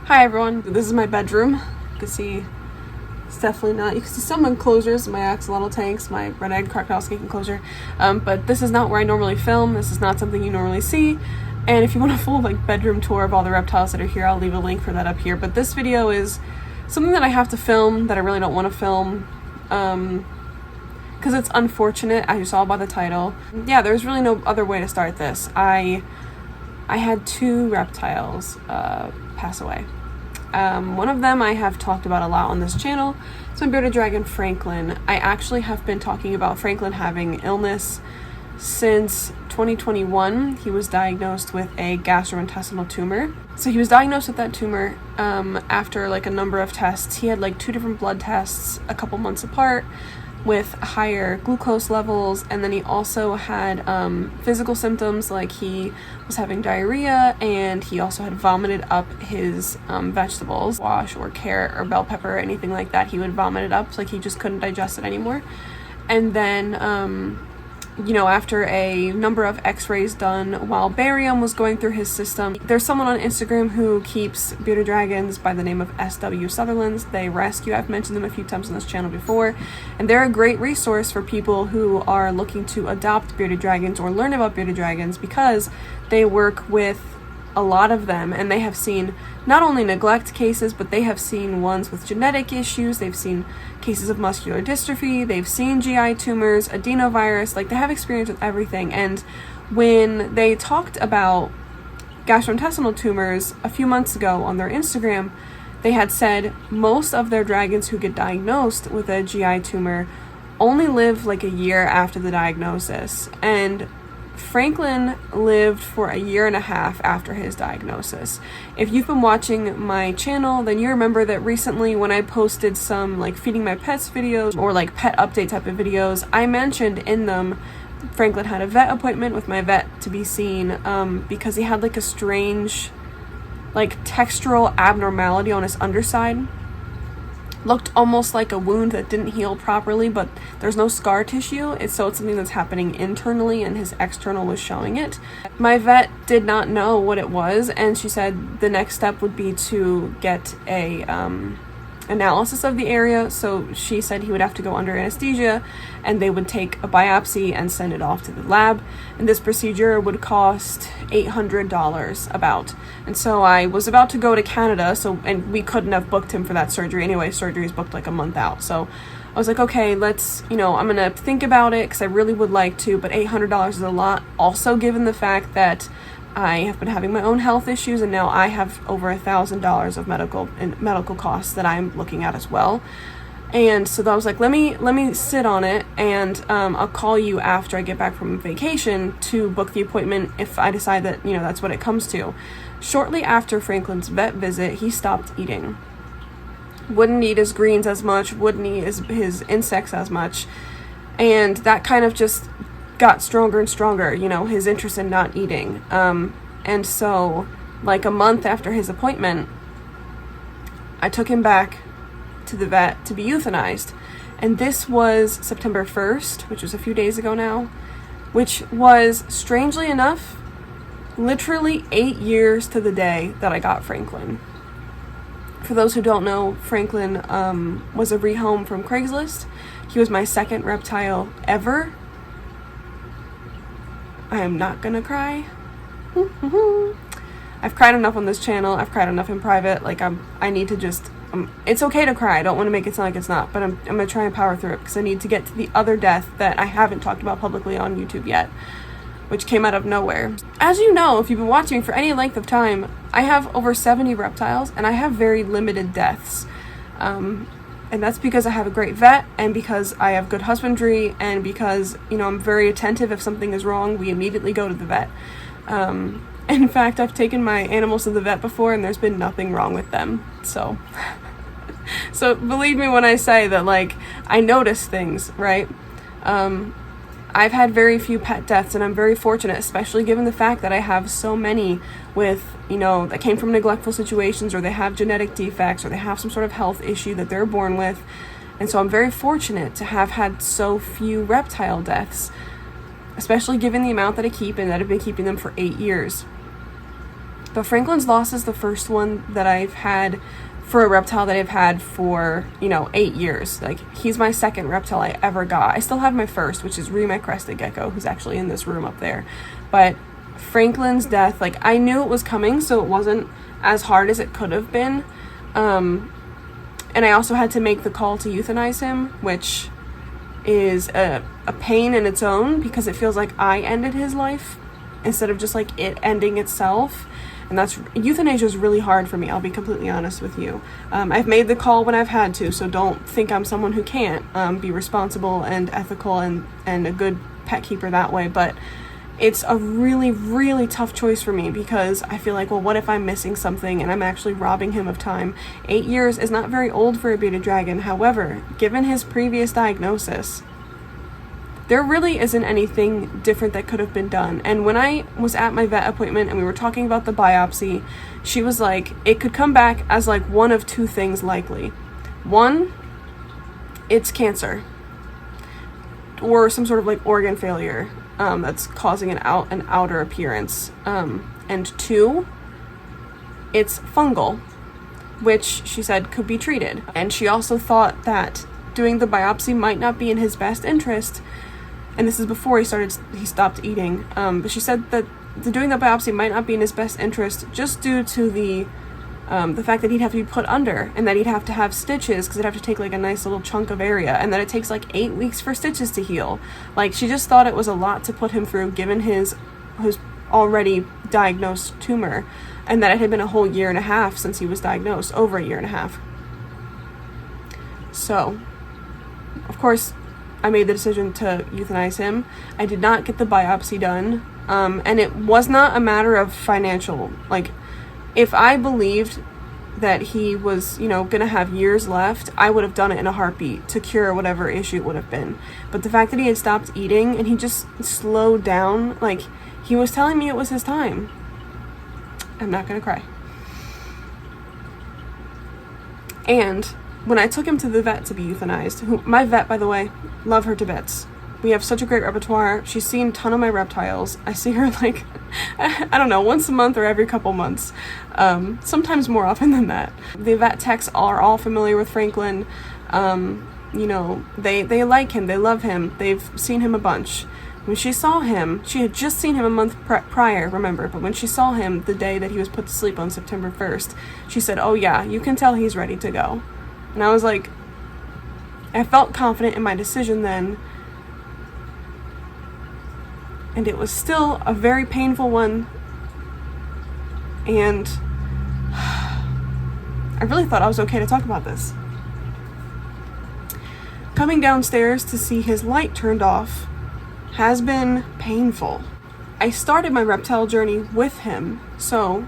Hi everyone, this is my bedroom. You can see it's definitely not, you can see some enclosures, my axolotl tanks, my red-eyed crocodile skink enclosure, but this is not where I normally film. This is not something you normally see, and if you want a full bedroom tour of all the reptiles that are here, I'll leave a link for that up here. But this video is something that I have to film that I really don't want to film, because it's unfortunate, as you saw by the title. Yeah, there's really no other way to start this. I had two reptiles pass away. One of them I have talked about a lot on this channel. It's my bearded dragon, Franklin. I actually have been talking about Franklin having illness since 2021. He was diagnosed with a gastrointestinal tumor. So he was diagnosed with that tumor after a number of tests. He had two different blood tests a couple months apart with higher glucose levels, and then he also had physical symptoms, like he was having diarrhea, and he also had vomited up his vegetables, squash or carrot or bell pepper or anything like that. He would vomit it up, he just couldn't digest it anymore. And then after a number of x-rays done while barium was going through his system, there's someone on Instagram who keeps bearded dragons by the name of SW Sutherland's. They rescue. I've mentioned them a few times on this channel before, and they're a great resource for people who are looking to adopt bearded dragons or learn about bearded dragons, because they work with a lot of them, and they have seen not only neglect cases, but they have seen ones with genetic issues. They've seen cases of muscular dystrophy, they've seen GI tumors, adenovirus, they have experience with everything. And when they talked about gastrointestinal tumors a few months ago on their Instagram, they had said most of their dragons who get diagnosed with a GI tumor only live a year after the diagnosis, and Franklin lived for a year and a half after his diagnosis. If you've been watching my channel, then you remember that recently when I posted some feeding my pets videos or pet update type of videos, I mentioned in them Franklin had a vet appointment with my vet to be seen because he had a strange textural abnormality on his underside. Looked almost like a wound that didn't heal properly, but there's no scar tissue. It's something that's happening internally, and his external was showing it. My vet did not know what it was, and she said the next step would be to get a analysis of the area. So she said he would have to go under anesthesia, and they would take a biopsy and send it off to the lab, and this procedure would cost $800 about. And so I was about to go to Canada, and we couldn't have booked him for that surgery anyway. Surgery is booked a month out. So I was like, okay, let's, I'm gonna think about it because I really would like to, but $800 is a lot. Also, given the fact that I have been having my own health issues, and now I have over $1,000 of medical costs that I'm looking at as well. And so I was like, let me sit on it, and I'll call you after I get back from vacation to book the appointment if I decide that that's what it comes to. Shortly after Franklin's vet visit, he stopped eating. Wouldn't eat his greens as much, wouldn't eat his insects as much, and that kind of just got stronger and stronger, his interest in not eating. And so a month after his appointment, I took him back to the vet to be euthanized. And this was September 1st, which was a few days ago now, which was, strangely enough, literally 8 years to the day that I got Franklin. For those who don't know, Franklin was a rehome from Craigslist. He was my second reptile ever. I am not gonna cry. I've cried enough on this channel. I've cried enough in private. I need to just, it's okay to cry. I don't want to make it sound like it's not, but I'm gonna try and power through it because I need to get to the other death that I haven't talked about publicly on YouTube yet, which came out of nowhere. As you know, if you've been watching for any length of time, I have over 70 reptiles, and I have very limited deaths. And that's because I have a great vet, and because I have good husbandry, and because, I'm very attentive. If something is wrong, we immediately go to the vet. In fact, I've taken my animals to the vet before, and there's been nothing wrong with them. So believe me when I say that, I notice things, right? I've had very few pet deaths, and I'm very fortunate, especially given the fact that I have so many with, that came from neglectful situations, or they have genetic defects, or they have some sort of health issue that they're born with. And so I'm very fortunate to have had so few reptile deaths, especially given the amount that I keep and that I've been keeping them for 8 years. But Franklin's loss is the first one that I've had for a reptile that I've had for, 8 years. Like, he's my second reptile I ever got. I still have my first, which is my crested gecko, who's actually in this room up there. But Franklin's death, like, I knew it was coming, so it wasn't as hard as it could have been. And I also had to make the call to euthanize him, which is a pain in its own, because it feels like I ended his life instead of just like it ending itself. And euthanasia is really hard for me, I'll be completely honest with you. I've made the call when I've had to, so don't think I'm someone who can't be responsible and ethical and a good pet keeper that way. But it's a really, really tough choice for me, because I feel like, well, what if I'm missing something and I'm actually robbing him of time? 8 years is not very old for a bearded dragon. However, given his previous diagnosis, there really isn't anything different that could have been done. And when I was at my vet appointment and we were talking about the biopsy, she was like, it could come back as like one of two things likely. One, it's cancer or some sort of like organ failure that's causing an outer appearance. And two, it's fungal, which she said could be treated. And she also thought that doing the biopsy might not be in his best interest. And this is before he stopped eating. But she said that doing the biopsy might not be in his best interest, just due to the fact that he'd have to be put under, and that he'd have to have stitches, because it'd have to take like a nice little chunk of area, and that it takes like 8 weeks for stitches to heal. Like, she just thought it was a lot to put him through, given his already diagnosed tumor, and that it had been a whole 1.5 years since he was diagnosed, over 1.5 years. So, of course, I made the decision to euthanize him. I did not get the biopsy done, and it was not a matter of financial. Like, if I believed that he was, gonna have years left, I would have done it in a heartbeat to cure whatever issue it would have been. But the fact that he had stopped eating and he just slowed down, like, he was telling me it was his time. I'm not gonna cry. And when I took him to the vet to be euthanized, my vet, by the way, love her to bits. We have such a great repertoire. She's seen a ton of my reptiles. I see her like, I don't know, once a month or every couple months. Sometimes more often than that. The vet techs are all familiar with Franklin. They like him, they love him, they've seen him a bunch. When she saw him, she had just seen him a month prior, remember, but when she saw him the day that he was put to sleep on September 1st, she said, oh yeah, you can tell he's ready to go. And I was like, I felt confident in my decision then, and it was still a very painful one, and I really thought I was okay to talk about this. Coming downstairs to see his light turned off has been painful. I started my reptile journey with him, so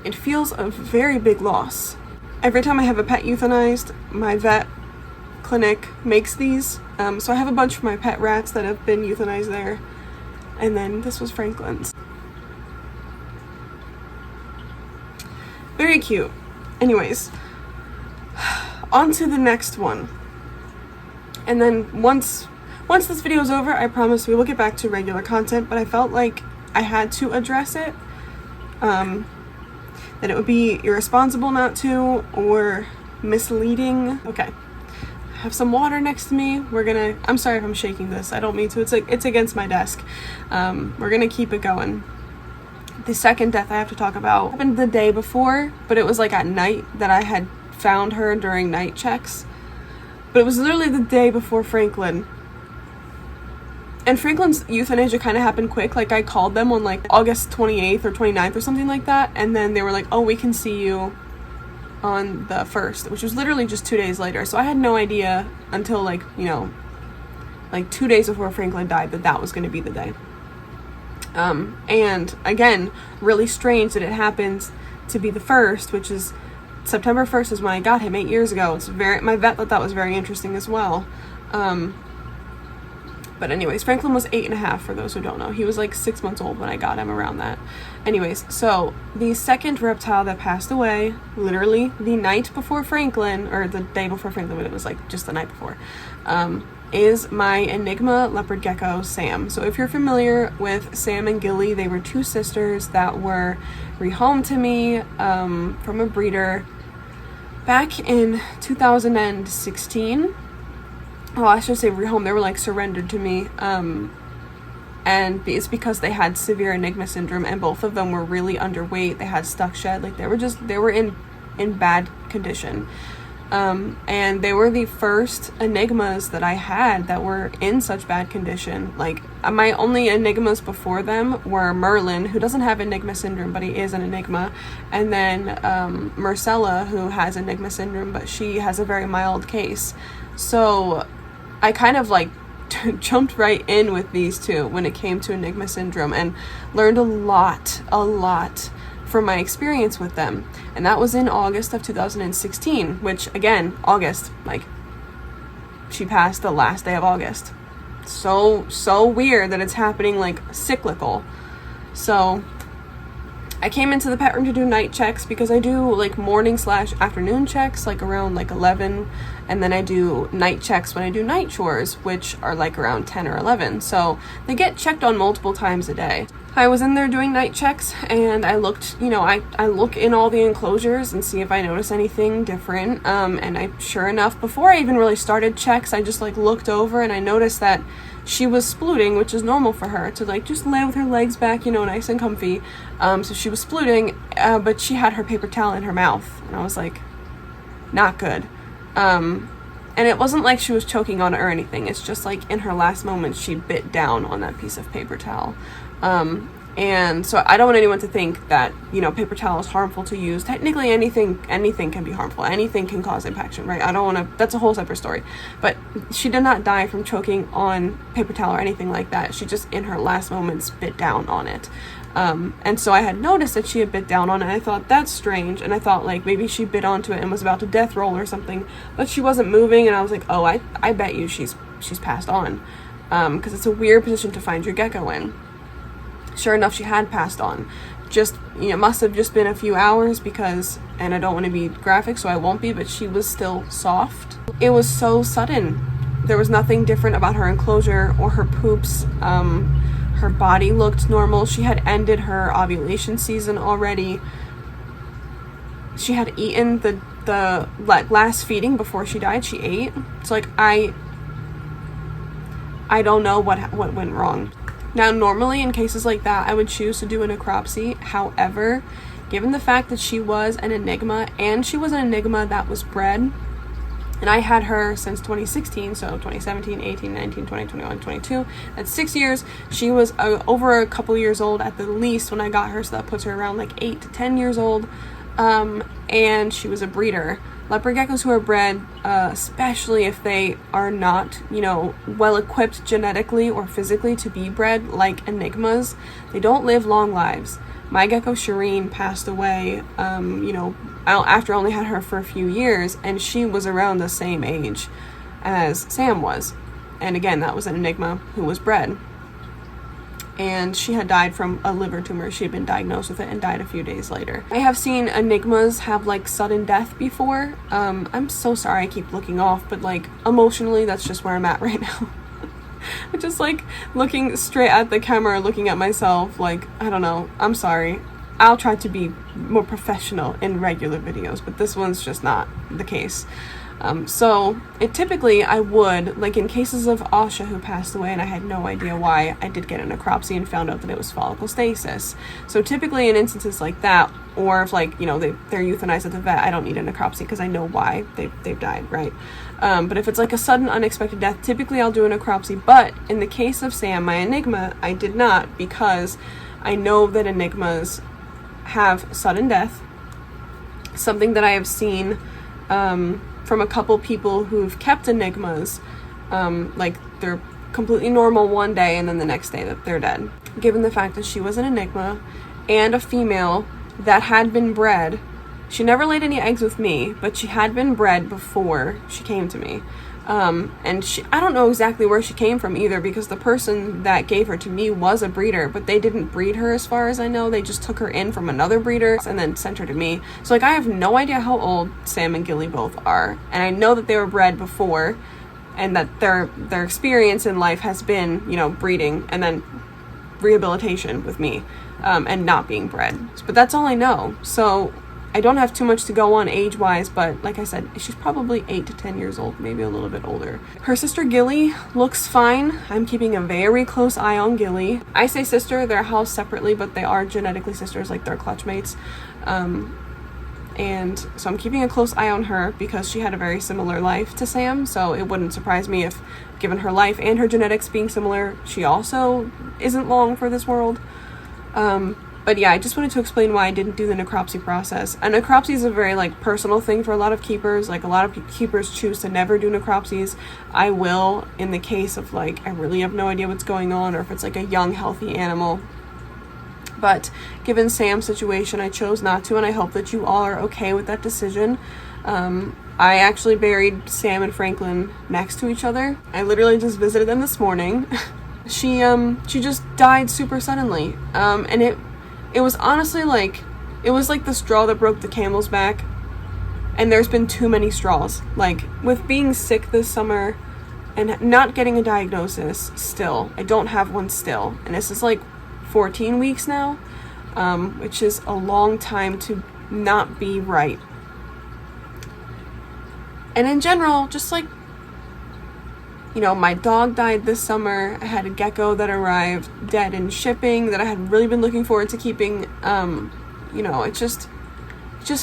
it feels a very big loss. Every time I have a pet euthanized, my vet clinic makes these. So I have a bunch of my pet rats that have been euthanized there. And then this was Franklin's. Very cute. Anyways, on to the next one. And then once this video is over, I promise we will get back to regular content, but I felt like I had to address it. That it would be irresponsible not to, or misleading. Okay. I have some water next to me. I'm sorry if I'm shaking this. I don't mean to. It's against my desk. We're gonna keep it going. The second death I have to talk about happened the day before, but it was like at night that I had found her during night checks. But it was literally the day before Franklin. And Franklin's euthanasia kind of happened quick. Like, I called them on like August 28th or 29th or something like that. And then they were like, oh, we can see you on the 1st, which was literally just 2 days later. So I had no idea until like 2 days before Franklin died that was going to be the day. And again, really strange that it happens to be the 1st, which is September 1st is when I got him 8 years ago. My vet thought that was very interesting as well. But anyways, Franklin was 8.5 for those who don't know. He was like 6 months old when I got him, around that. Anyways, so the second reptile that passed away, literally the night before Franklin, or the day before Franklin, but it was like just the night before, is my Enigma leopard gecko, Sam. So if you're familiar with Sam and Gilly, they were two sisters that were rehomed to me from a breeder back in 2016. Well, I should say rehomed. They were like surrendered to me. And it's because they had severe Enigma syndrome, and both of them were really underweight. They had stuck shed. Like, they were in bad condition. And they were the first Enigmas that I had that were in such bad condition. Like, my only Enigmas before them were Merlin, who doesn't have Enigma syndrome, but he is an Enigma, and then Marcella, who has Enigma syndrome, but she has a very mild case. So I kind of like jumped right in with these two when it came to Enigma syndrome, and learned a lot from my experience with them. And that was in August of 2016, which, again, August, like, she passed the last day of August. So weird that it's happening, like, cyclical. So I came into the pet room to do night checks, because I do like morning/afternoon checks, like around like 11, and then I do night checks when I do night chores, which are like around 10 or 11. So they get checked on multiple times a day. I was in there doing night checks, and I looked, I look in all the enclosures and see if I notice anything different. And I, sure enough, before I even really started checks, I just like looked over and I noticed that she was splooting, which is normal for her to like just lay with her legs back, nice and comfy. So she was splooting, but she had her paper towel in her mouth, and I was like, not good. And it wasn't like she was choking on it or anything. It's just like in her last moments, she bit down on that piece of paper towel. And so I don't want anyone to think that, paper towel is harmful to use. Technically, anything can be harmful. Anything can cause impaction, right? I don't want to, that's a whole separate story. But she did not die from choking on paper towel or anything like that. She just, in her last moments, bit down on it. And so I had noticed that she had bit down on it, and I thought, that's strange. And I thought, like, maybe she bit onto it and was about to death roll or something. But she wasn't moving, and I was like, oh, I bet you she's passed on. Because it's a weird position to find your gecko in. Sure enough, she had passed on. Just, must have just been a few hours, because, and I don't want to be graphic, so I won't be, but she was still soft. It was so sudden. There was nothing different about her enclosure or her poops. Her body looked normal. She had ended her ovulation season already. She had eaten the last feeding before she died. She ate. So, like, I don't know what went wrong. Now, normally in cases like that, I would choose to do a necropsy. However, given the fact that she was an Enigma, and she was an Enigma that was bred, and I had her since 2016, so 2017, 18, 19, 20, 21, 22, that's 6 years. She was over a couple years old at the least when I got her, so that puts her around like 8 to 10 years old, and she was a breeder. Leopard geckos who are bred, especially if they are not, well equipped genetically or physically to be bred like Enigmas, they don't live long lives. My gecko Shireen passed away, after I only had her for a few years, and she was around the same age as Sam was. And again, that was an Enigma who was bred. And she had died from a liver tumor. She had been diagnosed with it and died a few days later. I have seen Enigmas have like sudden death before. I'm so sorry I keep looking off, but like emotionally, that's just where I'm at right now. I'm just like looking straight at the camera, looking at myself, like, I don't know, I'm sorry. I'll try to be more professional in regular videos, but this one's just not the case. So it typically, I would, like in cases of Asha who passed away and I had no idea why, I did get a necropsy and found out that it was follicle stasis. So typically in instances like that, or if like, they're euthanized at the vet, I don't need a necropsy because I know why they've died, right? But if it's like a sudden unexpected death, typically I'll do a necropsy. But in the case of Sam, my Enigma, I did not, because I know that Enigmas have sudden death. Something that I have seen, from a couple people who've kept Enigmas, like they're completely normal one day and then the next day that they're dead. Given the fact that she was an Enigma and a female that had been bred, she never laid any eggs with me, but she had been bred before she came to me. And I don't know exactly where she came from either, because the person that gave her to me was a breeder, but they didn't breed her as far as I know. They just took her in from another breeder and then sent her to me. So like, I have no idea how old Sam and Gilly both are. And I know that they were bred before, and that their experience in life has been, you know, breeding and then rehabilitation with me, and not being bred. But that's all I know. So I don't have too much to go on age-wise, but like I said, she's probably 8 to 10 years old, maybe a little bit older. Her sister Gilly looks fine. I'm keeping a very close eye on Gilly. I say sister, they're housed separately, but they are genetically sisters, like they're clutch mates. And so I'm keeping a close eye on her because she had a very similar life to Sam, so it wouldn't surprise me if, given her life and her genetics being similar, she also isn't long for this world. But yeah, I just wanted to explain why I didn't do the necropsy process. And necropsy is a very, like, personal thing for a lot of keepers. Like, a lot of keepers choose to never do necropsies. I will in the case of, like, I really have no idea what's going on, or if it's, like, a young, healthy animal. But given Sam's situation, I chose not to, and I hope that you all are okay with that decision. I actually buried Sam and Franklin next to each other. I literally just visited them this morning. She just died super suddenly. And it was honestly like, it was like the straw that broke the camel's back. And there's been too many straws. Like, with being sick this summer and not getting a diagnosis still, I don't have one still. And this is like 14 weeks now, which is a long time to not be right. And in general, just like, you know, my dog died this summer. I had a gecko that arrived dead in shipping that I had really been looking forward to keeping. You know, it just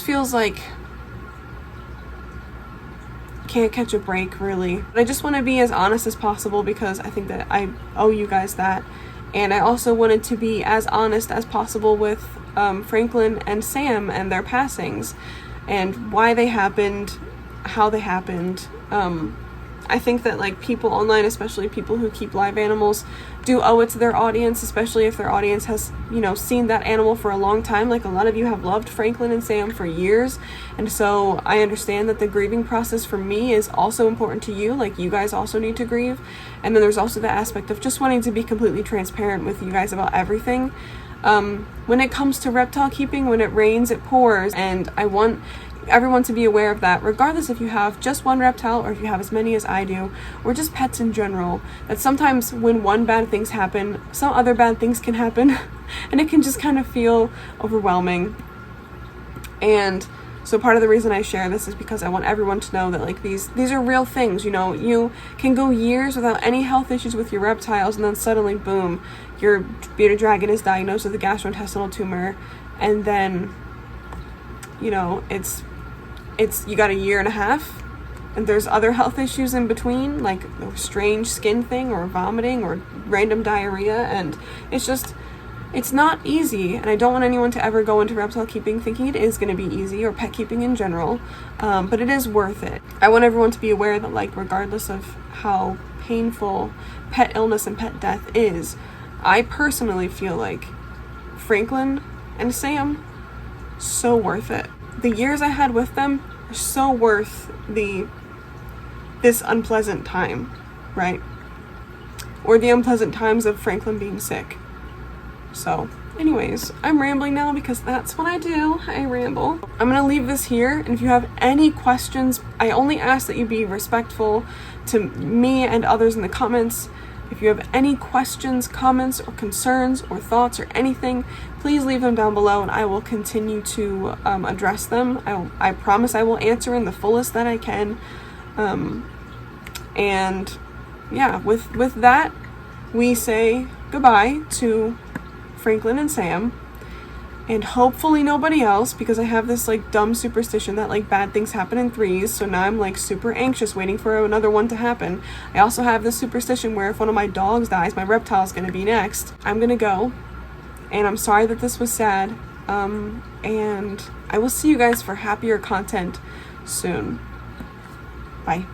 feels like can't catch a break, really. But I just want to be as honest as possible because I think that I owe you guys that. And I also wanted to be as honest as possible with Franklin and Sam and their passings and why they happened, how they happened. I think that, like, people online, especially people who keep live animals, do owe it to their audience, especially if their audience has, you know, seen that animal for a long time. Like, a lot of you have loved Franklin and Sam for years, and so I understand that the grieving process for me is also important to you. Like, you guys also need to grieve. And then there's also the aspect of just wanting to be completely transparent with you guys about everything. When it comes to reptile keeping, when it rains, it pours, and I want everyone to be aware of that, regardless if you have just one reptile or if you have as many as I do, or just pets in general, that sometimes when one bad things happen, some other bad things can happen, and it can just kind of feel overwhelming. And so part of the reason I share this is because I want everyone to know that, like, these are real things. You know, you can go years without any health issues with your reptiles, and then suddenly, boom, your bearded dragon is diagnosed with a gastrointestinal tumor, and then, you know, it's you got a year and a half, and there's other health issues in between, like a strange skin thing or vomiting or random diarrhea, and it's not easy. And I don't want anyone to ever go into reptile keeping thinking it is going to be easy, or pet keeping in general, but it is worth it. I want everyone to be aware that, like, regardless of how painful pet illness and pet death is, I personally feel like Franklin and Sam, so worth it. The years I had with them are so worth this unpleasant time, right? Or the unpleasant times of Franklin being sick. So, anyways, I'm rambling now because that's what I do. I ramble. I'm gonna leave this here, and if you have any questions, I only ask that you be respectful to me and others in the comments. If you have any questions, comments, or concerns, or thoughts, or anything, please leave them down below, and I will continue to address them. I promise I will answer in the fullest that I can. And yeah, with that, we say goodbye to Franklin and Sam, and hopefully nobody else, because I have this, like, dumb superstition that, like, bad things happen in threes, so now I'm, like, super anxious waiting for another one to happen. I also have this superstition where if one of my dogs dies, my reptile's gonna be next. I'm gonna go, and I'm sorry that this was sad, and I will see you guys for happier content soon. Bye.